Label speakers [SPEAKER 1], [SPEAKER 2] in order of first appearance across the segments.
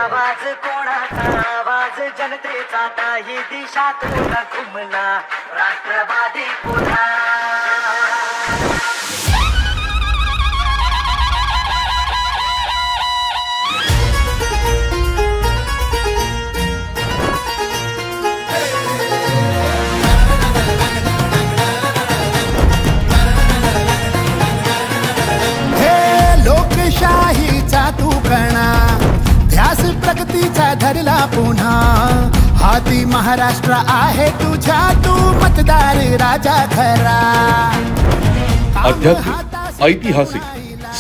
[SPEAKER 1] आवाज कोणाचा आवाज जनतेचा काही दिशातून घुमला राष्ट्रवादी पुन्हा
[SPEAKER 2] लोकशाहीचा तू कणा ध्यास प्रगतीचा धरला पुन्हा हाती महाराष्ट्र आहे तुझ्या तू मतदार राजा खरा
[SPEAKER 3] आध्यात्मिक ऐतिहासिक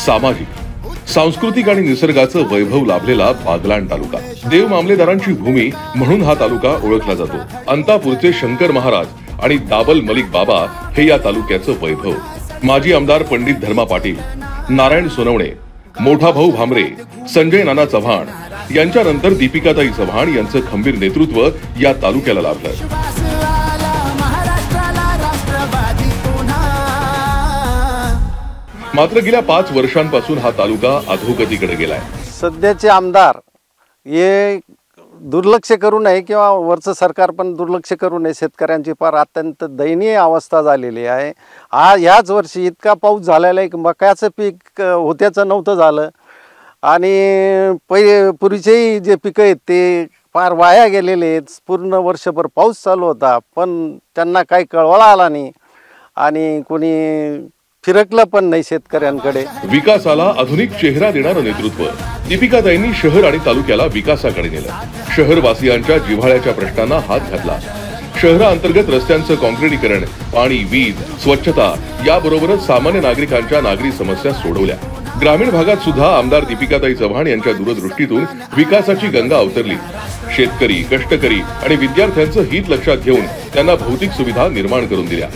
[SPEAKER 3] सामाजिक सांस्कृतिक आणि निसर्गाचं वैभव लाभलेला बागलाण तालुका देव मामलेदारांची भूमी म्हणून हा तालुका ओळखला जातो. अंतापूरचे शंकर महाराज आणि दाबल मलिक बाबा हे या तालुक्याचं वैभव. माजी आमदार पंडित धर्मा पाटील, नारायण सोनवणे, मोठा भाऊ भामरे, संजय नाना चव्हाण यांच्यानंतर दीपिकाताई चव्हाण यांचं खंबीर नेतृत्व या तालुक्याला लाभलं. मात्र गेल्या 5 वर्षांपासून हा तालुका अधोगतीकडे गेलाय.
[SPEAKER 4] सध्याचे आमदार हे दुर्लक्ष करू नये किंवा वरचं सरकार पण दुर्लक्ष करू नये. शेतकऱ्यांची फार अत्यंत दयनीय अवस्था झालेली आहे. ह्याच वर्षी इतका पाऊस झालेला आहे की मक्याचं पीक होत्याचं नव्हतं झालं आणि पूर्वीचेही जे पिकं आहेत ते फार वाया गेलेले आहेत. पूर्ण वर्षभर पाऊस चालू होता पण त्यांना काही कळवळा आला नाही आणि कोणी फिरकलं पण नाही शेतकऱ्यांकडे.
[SPEAKER 3] विकासाला आधुनिक चेहरा देणारं नेतृत्व दीपिकाताईंनी शहर आणि तालुक्याला विकासाकडे नेलं. शहरवासियांच्या जिव्हाळ्याच्या प्रश्नांना हात घातला. शहराअंतर्गत रस्त्यांचं काँक्रिटीकरण, पाणी, वीज, स्वच्छता याबरोबरच सामान्य नागरिकांच्या नागरी समस्या सोडवल्या. ग्रामीण भागात सुद्धा आमदार दीपिकाताई चव्हाण यांच्या दूरदृष्टीतून विकासाची गंगा अवतरली. शेतकरी, कष्टकरी आणि विद्यार्थ्यांचं हित लक्षात घेऊन त्यांना भौतिक सुविधा निर्माण करून दिल्या.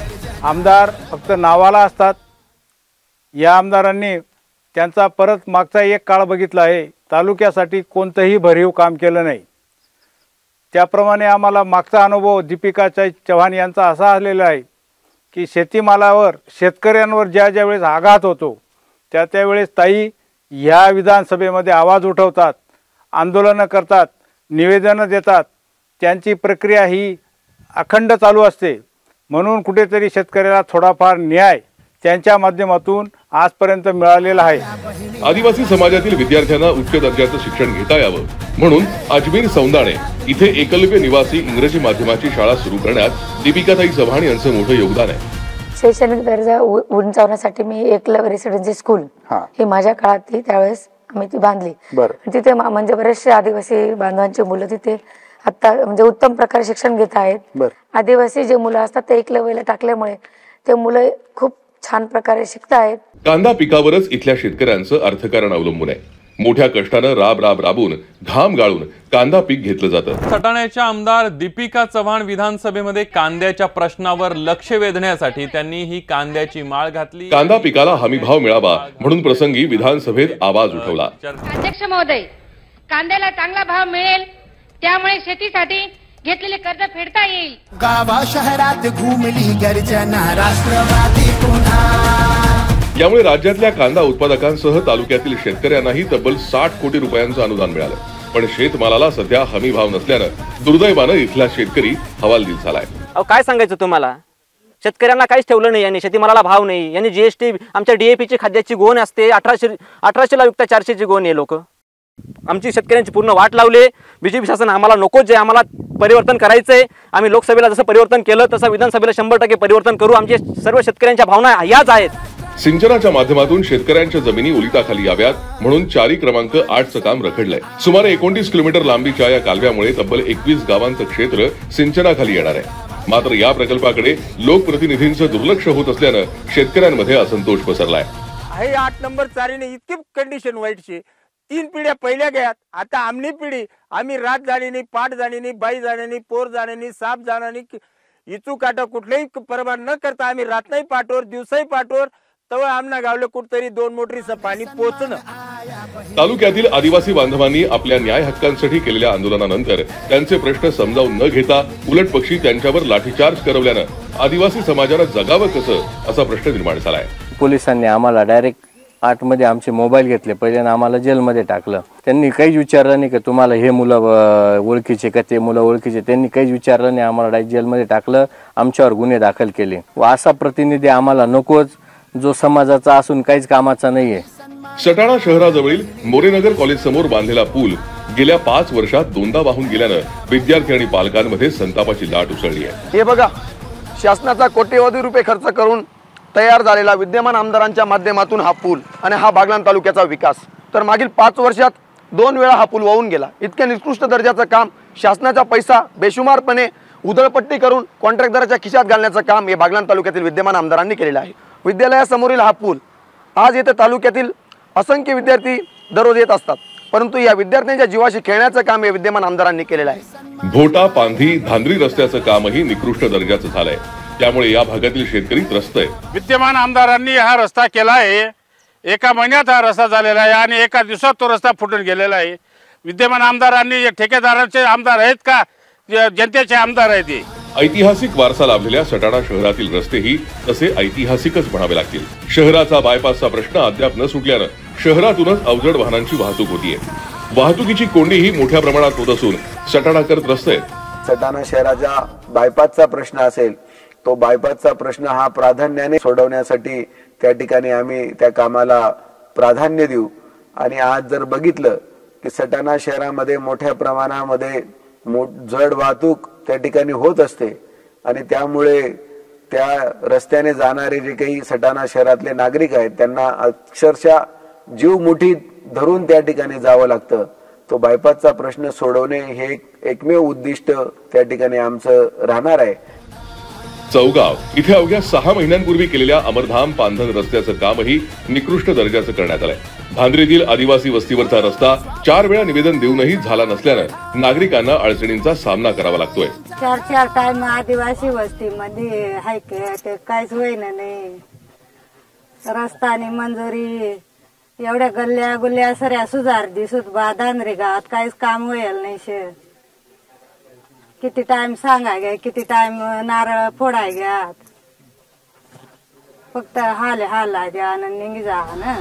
[SPEAKER 5] आमदार फक्त नावाला असतात. या आमदारांनी त्यांचा परत मागचा एक काळ बघितला आहे. तालुक्यासाठी कोणतंही भरीव काम केलं नाही. त्याप्रमाणे आम्हाला मागचा अनुभव दीपिकाताई चव्हाण यांचा असा आलेला आहे की शेतीमालावर शेतकऱ्यांवर ज्या वेळेस आघात होतो त्यावेळेस ताई ह्या विधानसभेमध्ये आवाज उठवतात, आंदोलनं करतात, निवेदनं देतात. त्यांची प्रक्रिया ही अखंड चालू असते. म्हणून कुठेतरी शेतकऱ्याला थोडाफार न्याय त्यांच्या माध्यमातून आजपर्यंत मिळालेला आहे.
[SPEAKER 3] आदिवासी समाजातील विद्यार्थ्यांना उच्च दर्जाचं शिक्षण घेता यावं म्हणून अजमेर सौंदाणे इथे एकलव्य निवासी इंग्रजी माध्यमाची शाळा सुरू करण्यात दीपिकाताई चव्हाण यांचं मोठं योगदान आहे.
[SPEAKER 6] शैक्षणिक दर्जा उंचावण्यासाठी मी एकलव्य रेसिडेन्सी स्कूल ही माझ्या काळात त्यावेळेस आम्ही ती बांधली. तिथे म्हणजे बरेचसे आदिवासी बांधवांची मुलं तिथे आता म्हणजे उत्तम प्रकारे शिक्षण घेत आहेत. आदिवासी जे मुलं असतात ते एकलव्यला टाकल्यामुळे ते मुलं खूप छान प्रकारे शिकत आहेत.
[SPEAKER 3] कांदा पिकावरच इथल्या शेतकऱ्यांचं अर्थकारण अवलंबून आहे. मोठ्या कष्टानं राबून घाम गाळून कांदा पीक घेतलं जातं.
[SPEAKER 7] सटाण्याच्या आमदार दीपिका चव्हाण विधानसभेमध्ये कांद्याच्या प्रश्नावर लक्ष वेधण्यासाठी त्यांनी ही कांद्याची माळ घातली.
[SPEAKER 3] कांदा पिकाला हमी भाव मिळावा म्हणून प्रसंगी विधानसभेत आवाज उठवला.
[SPEAKER 8] अध्यक्ष महोदय, कांद्याला चांगला भाव मिळेल त्यामुळे शेतीसाठी घेतलेले कर्ज फेडता येईल.
[SPEAKER 2] गावा शहरात घुमली गर्जना राष्ट्रवादी पुन्हा.
[SPEAKER 3] यामुळे राज्यातल्या कांदा उत्पादकांसह तालुक्यातील शेतकऱ्यांनाही तब्बल 60 कोटी रुपयांचं अनुदान मिळालं. पण शेतमालाला सध्या हमी भाव नसल्यानं दुर्दैवानं इथला शेतकरी हवालदिल झालाय.
[SPEAKER 9] काय सांगायचं तुम्हाला, शेतकऱ्यांना काहीच ठेवलं नाही यांनी. शेतीमालाला भाव नाही. यांनी जीएसटी आमच्या डीएपीची खाद्याची गोण असते 1800ला विकता 400ची गोण आहे. लोक आमची शेतकऱ्यांची पूर्ण वाट लावले. बीजेपी शासन आम्हाला नकोच आहे. आम्हाला परिवर्तन करायचंय. आम्ही लोकसभेला जसं परिवर्तन केलं तसं विधानसभेला 100% परिवर्तन करू. आमचे सर्व शेतकऱ्यांच्या भावना याच आहेत.
[SPEAKER 3] सिंचनाच्या माध्यमातून शेतकऱ्यांच्या जमिनी ओलिताखाली याव्यात म्हणून 4 क्रमांक 8चं काम रखडलंय. सुमारे 29 किलोमीटर लांबीच्या या कालव्यामुळे तब्बल 21 गावांचं क्षेत्र सिंचनाखाली येणार आहे. मात्र या प्रकल्पाकडे लोकप्रतिनिधींचं दुर्लक्ष होत असल्यानं शेतकऱ्यांमध्ये असंतोष पसरलाय.
[SPEAKER 10] 8 नंबर चारीने इतकी कंडिशन वाईटची. 3 पिढ्या पहिल्या गेल्यात. आता आमनी पिढी आम्ही रात जाणे नाही, पाठ जाणे नाही, बाई जाणे नाही, पोर जाणे नाही, साप जाणे नाही. इचू काटा कुठलेही परवान न करता आम्ही रातनाही पाठवर दिवसाही पाठवर तव आमना गावले कुठतरी 2 मोटरीचं पाणी पोहोचणं.
[SPEAKER 3] तालुक्यातील आदिवासी बांधवांनी आपल्या न्याय हक्कांसाठी केलेल्या आंदोलनानंतर त्यांचे प्रश्न समजावून न घेता उलट पक्षी त्यांच्यावर लाठीचार्ज करवल्यानं आदिवासी समाजाला जगावं कसं असा प्रश्न निर्माण झालाय.
[SPEAKER 4] पोलिसांनी आम्हाला डायरेक्ट 8 मध्ये आमचे मोबाईल घेतले. पहिल्यांदा आम्हाला जेलमध्ये टाकलं.
[SPEAKER 11] त्यांनी काहीच विचारलं नाही का तुम्हाला हे मुलं ओळखीचे का ते मुलं ओळखीचे, त्यांनी काहीच विचारलं नाही. आम्हाला डायरेक्ट जेलमध्ये टाकलं, आमच्यावर गुन्हे दाखल केले. व असा प्रतिनिधी आम्हाला नकोच जो समाजाचा असून काहीच कामाचा नाहीये.
[SPEAKER 3] सटाणा शहराजवळील मोरेनगर कॉलेज समोर बांधलेला पूल गेल्या 5 वर्षात दोनदा वाहून गेल्यानं विद्यार्थी आणि पालकांमध्ये संतापाची लाट उसळली आहे.
[SPEAKER 12] हे बघा, शासनाचा कोट्यवधी रुपये खर्च करून तयार झालेला विद्यमान आमदारांच्या माध्यमातून हा पूल आणि हा बागलाण तालुक्याचा विकास, तर मागील 5 वर्षात 2 वेळा हा पूल वाहून गेला. इतक्या निकृष्ट दर्जाचं काम, शासनाचा पैसा बेशुमारपणे उधळपट्टी करून कॉन्ट्रॅक्टदाराच्या खिशात घालण्याचं काम हे बागलाण तालुक्यातील विद्यमान आमदारांनी केलेलं आहे. विद्यालयासमोरील हा पूल आज येथे तालुक्यातील असंख्य विद्यार्थी दररोज येत असतात, परंतु या विद्यार्थ्यांच्या जीवाशी खेळण्याचं काम हे विद्यमान आमदारांनी केलेलं आहे.
[SPEAKER 3] भोटा, पांधी, धांद्री रस्त्याचं कामही निकृष्ट दर्जाचं झालंय, त्यामुळे या भागातील शेतकरी त्रस्त आहेत.
[SPEAKER 5] विद्यमान आमदारांनी हा रस्ता केला आहे. एका महिन्यात हा रस्ता झालेला आहे आणि एका दिवसात तो रस्ता फुटून गेलेला आहे. विद्यमान आमदारांनी ठेकेदारांचे आमदार आहेत का जनतेचे आमदार आहेत? ते
[SPEAKER 3] ऐतिहासिक वारसा लाभलेल्या सटाणा शहरातील रस्तेही तसे ऐतिहासिकच म्हणावे लागतील. शहराचा बायपासचा प्रश्न अद्याप न सुटल्यानं शहरातूनच अवजड वाहनांची वाहतूक होतीये. वाहतुकीची कोंडीही मोठ्या प्रमाणात होत असून सटाणाकर त्रस्त आहेत.
[SPEAKER 13] सटाणा शहराचा बायपासचा प्रश्न असेल, तो बायपासचा प्रश्न हा प्राधान्याने सोडवण्यासाठी त्या ठिकाणी आम्ही त्या कामाला प्राधान्य देऊ. आणि आज जर बघितलं की सटाणा शहरामध्ये मोठ्या प्रमाणामध्ये जड वाहतूक त्या ठिकाणी होत असते आणि त्यामुळे त्या रस्त्याने जाणारे जे काही सटाणा शहरातले नागरिक आहेत त्यांना अक्षरशः जीव मुठीत धरून त्या ठिकाणी जावं लागतं. तो बायपासचा प्रश्न सोडवणे हे एकमेव उद्दिष्ट त्या ठिकाणी आमचं राहणार आहे.
[SPEAKER 3] चौगाव इथे अवघ्या 6 महिन्यांपूर्वी केलेल्या अमरधाम पांधन रस्त्याचं कामही निकृष्ट दर्जाचं करण्यात आलंय. धांद्रीतील आदिवासी वस्तीवरचा रस्ता 4 वेळा निवेदन देऊनही झाला नसल्यानं नागरिकांना अडचणींचा सामना करावा लागतोय.
[SPEAKER 14] 4 टाइम आदिवासी वस्तीमध्ये हाय ते काहीच होईना नाही. रस्ता आणि मंजुरी एवढ्या गल्ल्या गुल्ल्या सऱ्या सुधार दिसत धांद्री गावात काहीच काम होईल नाही. किती टाइम सांगाय गे, किती टाइम नारळ फोडाय घ्या, फक्त हाल द्या निघी जा ना.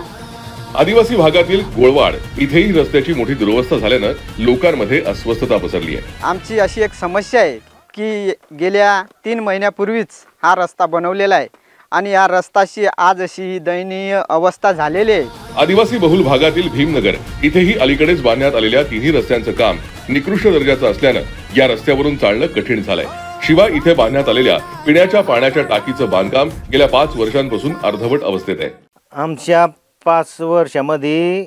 [SPEAKER 3] आदिवासी भागातील गोळवाड इथेही रस्त्याची मोठी दुरवस्था झाल्यानं लोकांमध्ये अस्वस्थता पसरली आहे.
[SPEAKER 15] आमची अशी एक समस्या आहे की गेल्या 3 महिन्यापूर्वीच हा रस्ता बनवलेला आहे आणि या रस्त्याची आज अशी दयनीय अवस्था झालेली आहे.
[SPEAKER 3] आदिवासी बहुल भागातील भीमनगर इथेही अलीकडेच बांधण्यात आलेल्या 3ही रस्त्यांचं काम निकृष्ट दर्जाचं असल्यानं या रस्त्यावरून चालणं कठीण झालंय. शिवाय इथे बांधण्यात आलेल्या पिण्याच्या पाण्याच्या टाकीचं बांधकाम गेल्या 5 वर्षांपासून अर्धवट अवस्थेत आहे.
[SPEAKER 11] आमच्या 5 वर्षामध्ये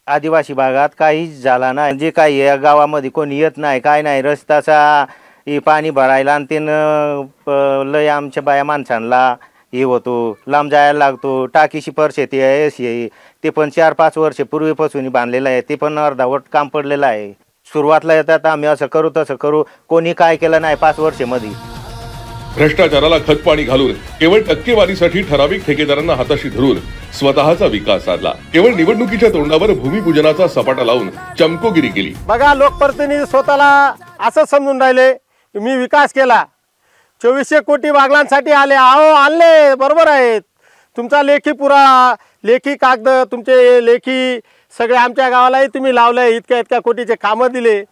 [SPEAKER 11] आदिवासी भागात काहीच झाला नाही. जे काही या गावामध्ये कोणी येत नाही, काय नाही. रस्त्याचा पाणी भरायला आणि त्यानं लय आमच्या बाया माणसांना हे होतो, लांब जायला लागतो. टाकीशी परिस्थिती आहे अशी आहे, ते पण 4-5 वर्ष पूर्वीपासून बांधलेलं आहे, ते पण अर्धवट काम पडलेलं आहे. सुरुवातला येतात आम्ही असं करू तसं करू, कोणी काय केलं नाही 5 वर्षामध्ये.
[SPEAKER 3] भ्रष्टाचाराला खतपाणी घालून केवळ टक्केवारीसाठी ठराविक ठेकेदारांना हाताशी धरून स्वतःचा विकास साधला. केवळ निवडणुकीच्या तोंडावर भूमिपूजनाचा सपाटा लावून चमकोगिरी केली.
[SPEAKER 10] बघा, लोकप्रतिनिधी स्वतःला असं समजून राहिले मी विकास केला. 2400 कोटी बागलांसाठी आले. आणले बरोबर आहेत. तुमचा लेखी पुरा, लेखी कागद, तुमचे लेखी सगळे आमच्या गावालाही तुम्ही लावले. इतक्या कोटीचे कामं दिले.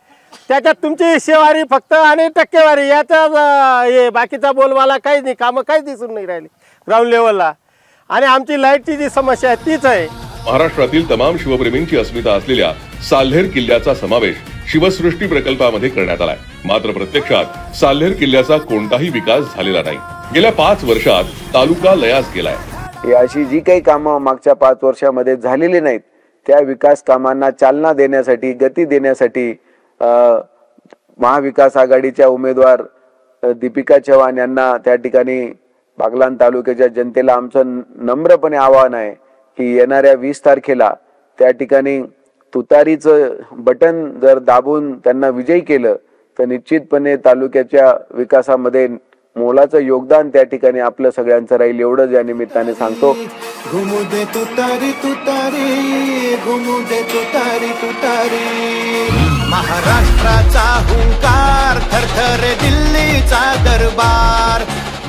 [SPEAKER 10] त्याच्यात तुमची हिस्सेवारी फक्त आणि टक्केवारी याचा हे बाकीचा बोलवाला काहीच नाही. कामं काहीच दिसून नाही राहिली ग्राउंड लेवलला. आणि आमची लाईटची जी समस्या आहे तीच आहे.
[SPEAKER 3] महाराष्ट्रातील तमाम शिवप्रेमींची अस्मिता असलेल्या साल्हेर किल्ल्याचा समावेश शिवसृष्टी प्रकल्पामध्ये करण्यात आलाय. मात्र प्रत्यक्षात साल्हेर किल्ल्याचा कोणताही विकास झालेला नाही. गेल्या 5 वर्षात तालुका लयास गेलाय.
[SPEAKER 13] अशी जी काही कामं मागच्या 5 वर्षामध्ये झालेली नाहीत त्या विकास कामांना चालना देण्यासाठी, गती देण्यासाठी महाविकास आघाडीच्या उमेदवार दीपिका चव्हाण यांना त्या ठिकाणी बागलाण तालुक्याच्या जनतेला आमचं नम्रपणे आवाहन आहे की येणाऱ्या 20 तारखेला त्या ठिकाणी तुतारीचं बटन जर दाबून त्यांना विजयी केलं तर निश्चितपणे तालुक्याच्या विकासामध्ये मोलाचं योगदान त्या ठिकाणी आपलं सगळ्यांचं राहील, एवढंच या निमित्ताने सांगतो.
[SPEAKER 2] घुमू दे तुतारी तुतारी, घुमू दे तुतारी तुतारी. महाराष्ट्राचा हुंकार, थरथरे दिल्लीचा दरबार.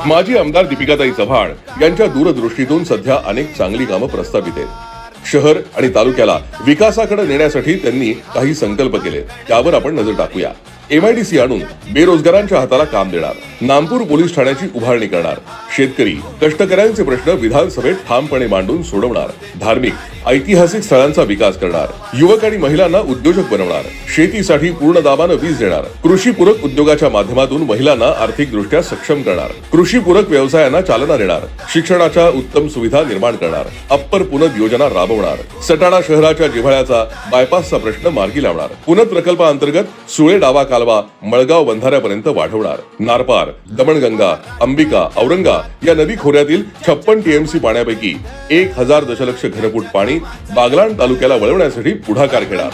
[SPEAKER 3] माजी आमदार दीपिकाताई चव्हाण यांच्या दूरदृष्टीतून सध्या अनेक चांगली कामं प्रस्तावित आहेत. शहर आणि तालुक्याला विकासाकडे नेण्यासाठी त्यांनी काही संकल्प केले, त्यावर आपण नजर टाकूया. MIDC आणून बेरोजगारांच्या हाताला काम देणार, नामपूर पोलीस ठाण्याची उभारणी करणार, शेतकरी कष्टकऱ्यांचे प्रश्न विधानसभेत ठामपणे मांडून सोडवणार, धार्मिक ऐतिहासिक स्थळांचा विकास करणार, युवक आणि महिलांना उद्योजक बनवणार, शेतीसाठी पूर्ण दाबानं वीज देणार, कृषीपूरक उद्योगाच्या माध्यमातून महिलांना आर्थिकदृष्ट्या सक्षम करणार, कृषीपूरक व्यवसायांना चालना देणार, शिक्षणाच्या उत्तम सुविधा निर्माण करणार, अप्पर पुनद योजना राबवणार, सटाणा शहराच्या जिव्हाळ्याचा बायपासचा प्रश्न मार्गी लावणार, पुनद प्रकल्पाअंतर्गत सुळे डावा कालवा मळगाव बंधाऱ्यापर्यंत वाढवणार, नारपार, दमणगंगा, अंबिका, औरंगा या नदी खोऱ्यातील 56 TMC पाण्यापैकी 1000 दशलक्ष घनफूट पाणी बागलाण तालुक्याला वळवण्यासाठी पुढाकार घेणार.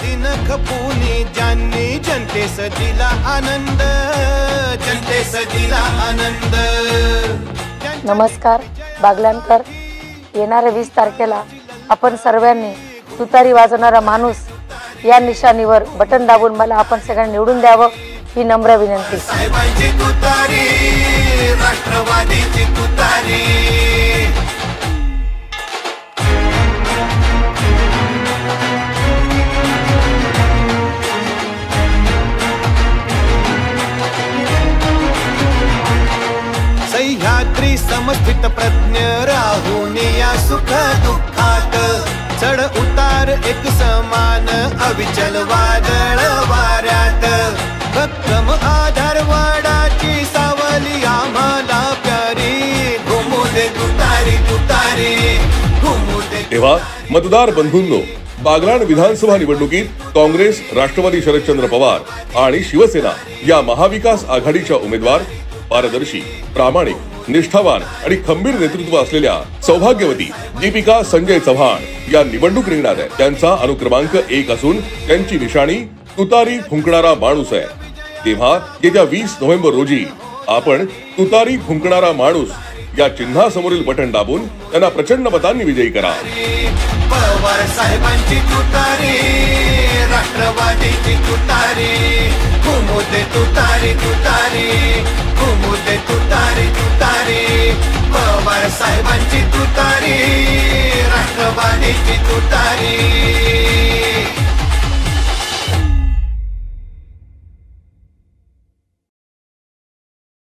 [SPEAKER 6] नमस्कार बागलाणकर, येणाऱ्या 20 तारखेला आपण सर्वांनी तुतारी वाजवणारा माणूस या निशाणीवर बटन दाबून मला आपण सगळ्यांनी निवडून द्यावं ही नम्र विनंती.
[SPEAKER 2] राष्ट्रवादीची तुतारी. सह्याद्री समस्थित प्रज्ञ राहून या सुख दुःखात चढ उतार एक समान अविचल वादळ वाऱ्यात भक्कम आधारवाडाची सावली आम्हाला प्यारी घुमू दे तुतारी तुतारी घुमू दे.
[SPEAKER 3] तेव्हा मतदार बंधूंनो, बागलाण विधानसभा निवडणुकीत काँग्रेस, राष्ट्रवादी शरदचंद्र पवार आणि शिवसेना या महाविकास आघाडीच्या उमेदवार पारदर्शी, प्रामाणिक, निष्ठावान आणि खंबीर नेतृत्व असलेल्या सौभाग्यवती दीपिका संजय चव्हाण या निवडणूक रिंगणात आहेत. त्यांचा अनुक्रमांक 1 असून त्यांची निशाणी तुतारी फुंकणारा माणूस आहे. तेव्हा येत्या 20 नोव्हेंबर रोजी आपण तुतारी फुंकणारा माणूस या चिन्हासमोरील बटन दाबून त्यांना प्रचंड मतांनी विजयी करा.
[SPEAKER 2] पवार साहेबांची तुतारी, राष्ट्रवादीची तुतारी, घुमू दे तुतारी तुतारी, घुमू दे तुतारी तुतारी. पवार साहेबांची तुतारी, राष्ट्रवादीची तुतारी.